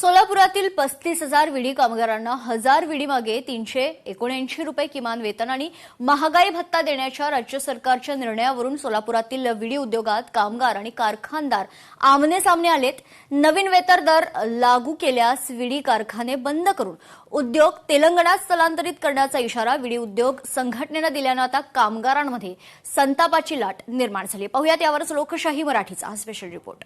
सोलापुरातील 35,000 विडी कामगारांना 1,000 विडी मागे 379 रुपये किमान वेतन आणि महागाई भत्ता देण्याच्या राज्य सरकारच्या निर्णयावरून सोलापुरातील विडी उद्योगात कामगार आणि कारखानदार आमने सामने आलेत। नवीन वेतन दर लागू केल्यास विडी कारखाने बंद करून उद्योग तेलंगणात स्थलांतरित करण्याचा इशारा विडी उद्योग संघटनेनं दिल्यानं आता कामगारांमध्ये संतापाची लाट निर्माण झाली। पाहुयात यावरच लोकशाही मराठीचा हा स्पेशल रिपोर्ट।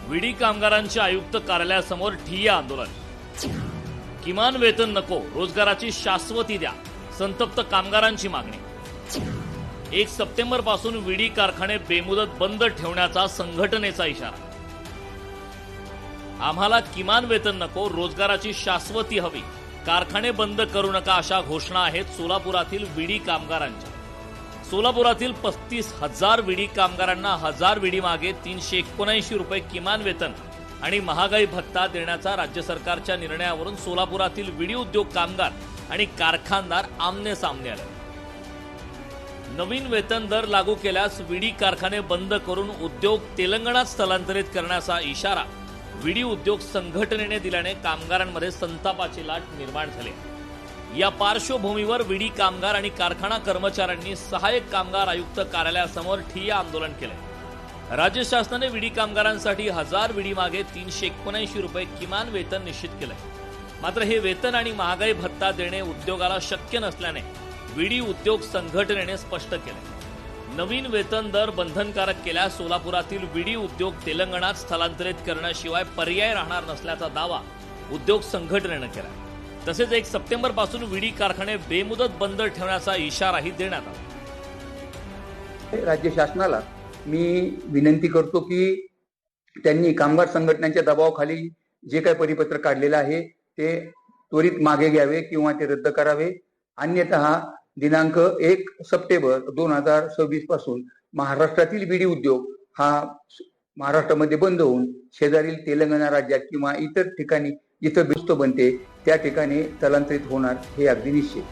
विडी कामगारांच्या आयुक्त कार्यालयासमोर ठिय्या आंदोलन। किमान वेतन नको, रोजगाराची शाश्वती द्या, संतप्त कामगारांची मागणी। 1 सप्टेंबर पासून विडी कारखाने बेमुदत बंद ठेवण्याचा संघटनेचा इशारा। आम्हाला किमान वेतन नको, रोजगाराची शाश्वती हवी, कारखाने बंद करू नका अशा घोषणा आहेत सोलापुरातील विडी कामगारांच्या। सोलापुरातील 35,000 विडी कामगारांना 1,000 विडी मागे 379 रुपये किमान वेतन आणि महागाई भत्ता देण्याचा राज्य सरकारच्या निर्णयावरून सोलापुरातील विडी उद्योग कामगार आणि कारखानदार आमने सामने आले। नवीन वेतन दर लागू केल्यास विडी कारखाने बंद करून उद्योग तेलंगणात स्थलांतरित करण्याचा इशारा विडी उद्योग संघटनेने दिल्याने कामगारांमध्ये संतापाची लाट निर्माण झाली। या पार्श्वभूमीवर विडी कामगार आणि कारखाना कर्मचाऱ्यांनी सहाय्यक कामगार आयुक्त कार्यालयासमोर ठिय्या आंदोलन केले। राज्य शासनाने विडी कामगारांसाठी 1,000 विडी मागे 379 रुपये किमान वेतन निश्चित केले। मात्र हे वेतन आणि महागाई भत्ता देणे उद्योगाला शक्य नसल्याने विडी उद्योग संघटनेने स्पष्ट केले। नवीन वेतन दर बंधनकारक केल्यास सोलापुरातील विडी उद्योग तेलंगणात स्थलांतरित करण्याशिवाय पर्याय राहणार नसल्याचा दावा उद्योग संघटनेने केला। तसेच 1 सप्टेंबर पासून विडी कारखाने बेमुदत बंद ठेवण्याचा इशाराही देण्यात आला। राज्य शासनाला मी विनंती करतो की त्यांनी कामगार संघटनांच्या दबावाखाली जे काही परिपत्र काढलेलं आहे ते त्वरित मागे घ्यावे किंवा ते रद्द करावे। अन्यथा दिनांक 1 सप्टेंबर 2026 पासून महाराष्ट्रातील विडी उद्योग हा महाराष्ट्रामध्ये बंद होऊन शेजारील तेलंगणा राज्यात किंवा इतर ठिकाणी जिथं दुस्त बनते त्या ठिकाणी स्थलांतरित होणार हे अगदी निश्चित।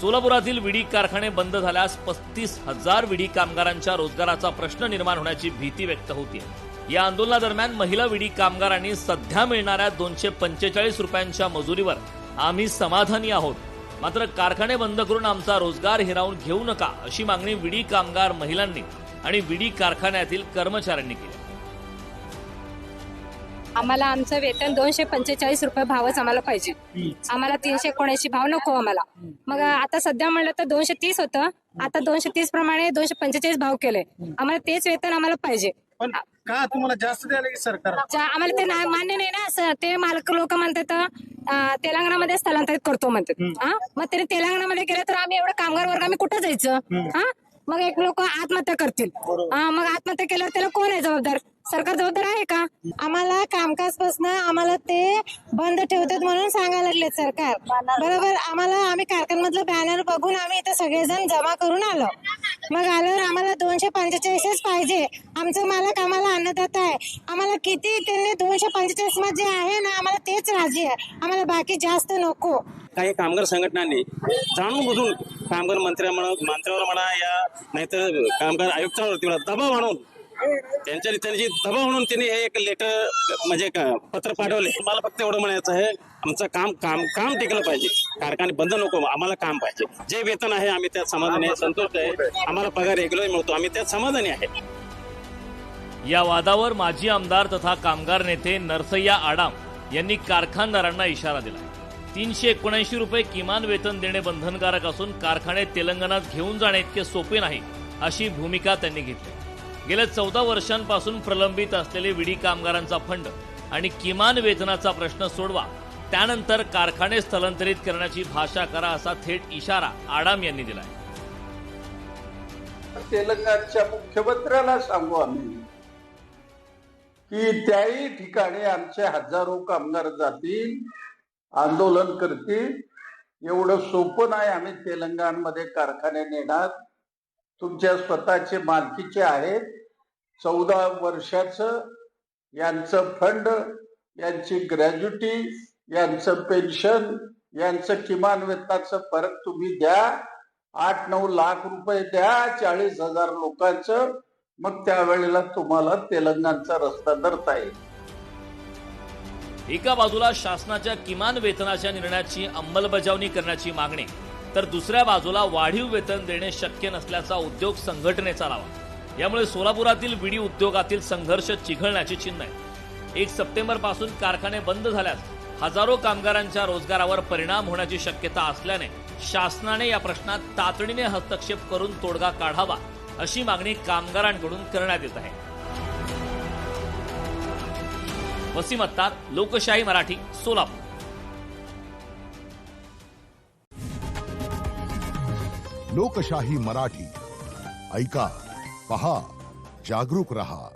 सोलापुरातील विडी कारखाने बंद झाल्यास 35,000 विडी कामगारांच्या रोजगाराचा प्रश्न निर्माण होण्याची भीती व्यक्त होती। या आंदोलनादरम्यान महिला विडी कामगारांनी सध्या मिळणाऱ्या 245 रुपयांच्या मजुरीवर आम्ही समाधानी आहोत, मात्र कारखाने बंद करून आमचा रोजगार हिरावून घेऊ नका अशी मागणी विडी कामगार महिलांनी आणि विडी कारखान्यातील कर्मचाऱ्यांनी केली। आम्हाला आमचं वेतन 245 रुपये भावच आम्हाला पाहिजे। आम्हाला 379 भाव नको आम्हाला। मग आता सध्या म्हणलं तर 230 होतं, आता 230 प्रमाणे 245 भाव केले। आम्हाला तेच वेतन आम्हाला पाहिजे। पण का तुम्हाला जास्त द्यायला की सरकार? आम्हाला ते मान्य नाही ना सर। ते मालक लोक म्हणतात तेलंगणामध्ये स्थलांतरित करतो म्हणतात। मग तरी तेलंगणामध्ये गेलं तर आम्ही एवढं कामगार वर्ग आम्ही कुठं जायचं? मग एक लोक आत्महत्या करतील। मग आत्महत्या केल्यावर त्याला कोण आहे जबाबदार? सरकार जबाबदार आहे का? आम्हाला कामकाजपासून आम्हाला ते बंद ठेवतात म्हणून सांगायला लागले सरकार, बरोबर? आम्ही कारखान्यामधलं बॅनर बघून आम्ही इथे सगळेजण जमा करून आलो। मग आल्यावर आम्हाला 245 पाहिजे। आमचं मालक आम्हाला अन्नदाता आहे। आम्हाला किती त्यांनी 245 मध्ये आहे ना, आम्हाला तेच राजी आहे। आम्हाला बाकी जास्त नको। काही कामगार संघटनांनी जाणून बुजून कामगार मंत्र्यावर म्हणा या नाहीतर कामगार आयुक्तांवरती दबाव आणून त्यांची दबाव म्हणून त्यांनी हे एक लेटर म्हणजे पत्र पाठवले। मला फक्त एवढं म्हणायचं आहे, आमचं काम टिकलं पाहिजे, कारखाने बंद नको, आम्हाला काम पाहिजे। जे वेतन आहे आम्ही त्यात समाधानी आहे, संतुष्ट आहे, आम्हाला पगार रेग्युलर मिळतो, आम्ही त्यात समाधानी आहे। या वादावर माजी आमदार तथा कामगार नेते नरसय्या आडाम यांनी कारखानदारांना इशारा दिला। 379 रुपये किमान वेतन देणे बंधनकारक असून कारखाने तेलंगणात घेऊन जाणे इतके सोपे नाही अशी भूमिका त्यांनी घेतली। गेल्या 14 वर्षांपासून प्रलंबित असलेले विडी कामगारांचा फंड आणि किमान वेतनाचा प्रश्न सोडवा, त्यानंतर कारखाने स्थलांतरित करण्याची भाषा करा असा थेट इशारा आडाम यांनी दिलाय। तेलंगणाच्या मुख्यमंत्र्याला सांगू आम्ही की त्याही ठिकाणी आमचे हजारो कामगार जातील, आंदोलन करतील। एवढं सोपं नाही आम्ही तेलंगणामध्ये कारखाने नेणार। तुमच्या स्वतःचे मालकीचे आहेत, 14 वर्षाचं यांचं फंड, यांची ग्रॅज्युटी, यांचं पेन्शन, यांचं किमान वेतनाचं फरक तुम्ही द्या, 8-9 लाख रुपये द्या 40,000 लोकांचं, मग त्यावेळेला तुम्हाला तेलंगणचा रस्ता धरता येईल. एका बाजूला शासनाच्या किमान वेतनाच्या निर्णयाची अंमलबजावणी करण्याची मागणी, तर दुसऱ्या बाजूला वाढीव वेतन देणे शक्य नसल्याचा उद्योग संघटनेचा दावा. यामुळे सोलापुरातील विडी उद्योगातील संघर्ष चिघळण्याची चिन्ह आहे. 1 सप्टेंबर पासून कारखाने बंद झाल्यास हजारो कामगारांच्या रोजगारावर परिणाम होण्याची शक्यता असल्याने शासनाने या प्रश्नात तातडीने हस्तक्षेप करून तोडगा काढावा, अशी मागणी कामगारांकडून करण्यात येत आहे. वसीम अत्तार, लोकशाही मराठी, सोलापूर. लोकशाही मराठी ऐका, पहा, जागरूक रहा.